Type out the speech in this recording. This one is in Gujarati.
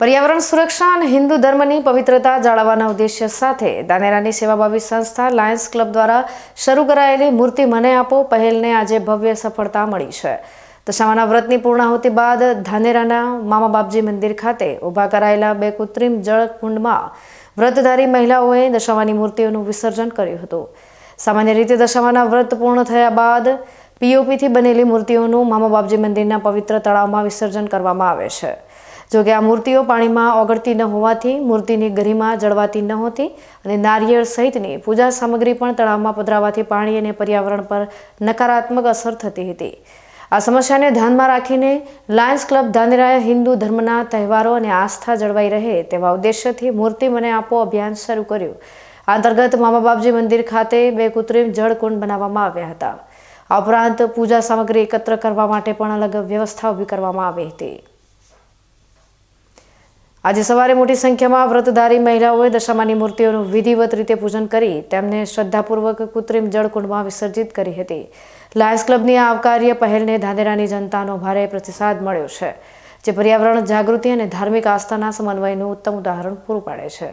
पर्यावरण सुरक्षा और हिंदू धर्मनी पवित्रता जाळववाना उद्देश्य साथे धानेरानी सेवाभावी संस्था लायन्स क्लब द्वारा शरू करायेली मूर्ति મને આપો પહેલને આજે ભવ્ય સફળતા મળી છે। દશામાના વ્રતની પૂર્ણાહુતિ બાદ ધાનેરાના મામા બાપજી મંદિર ખાતે ઊભા કરાયેલા બે કૃત્રિમ જળકુંડમાં વ્રતધારી મહિલાઓએ દશામાની મૂર્તિઓનું વિસર્જન કર્યું હતું। સામાન્ય રીતે દશામાના વ્રત પૂર્ણ થયા બાદ પીઓપીથી બનેલી મૂર્તિઓનું મામા બાપજી મંદિરના પવિત્ર તળાવમાં વિસર્જન કરવામાં આવે છે। જો કે આ મૂર્તિઓ પાણીમાં ઓગળતી ન હોવાથી મૂર્તિની ગરિમા જળવાતી નહોતી અને નારિયેળ સહિતની પૂજા સામગ્રી પણ તળાવમાં પધરાવાથી પાણી અને પર્યાવરણ પર નકારાત્મક અસર થતી હતી। આ સમસ્યાને ધ્યાનમાં રાખીને લાયન્સ ક્લબ ધાનેરાએ હિન્દુ ધર્મના તહેવારો અને આસ્થા જળવાઈ રહે તેવા ઉદ્દેશ્યથી મૂર્તિ મને આપો અભિયાન શરૂ કર્યું। આ અંતર્ગત મામા બાપજી મંદિર ખાતે બે કૃત્રિમ જળકુંડ બનાવવામાં આવ્યા હતા। આ ઉપરાંત પૂજા સામગ્રી એકત્ર કરવા માટે પણ અલગ વ્યવસ્થા ઊભી કરવામાં આવી હતી। આજે સવારે મોટી સંખ્યામાં વ્રતધારી મહિલાઓએ દશામાની મૂર્તિઓનું વિધિવત રીતે પૂજન કરી તેમને શ્રદ્ધાપૂર્વક કૃત્રિમ જળકુંડમાં વિસર્જિત કરી હતી। લાયન્સ ક્લબની આ આવકાર્ય પહેલને ધાનેરાની જનતાનો ભારે પ્રતિસાદ મળ્યો છે, જે પર્યાવરણ જાગૃતિ અને ધાર્મિક આસ્થાના સમન્વયનું ઉત્તમ ઉદાહરણ પૂરું પાડે છે।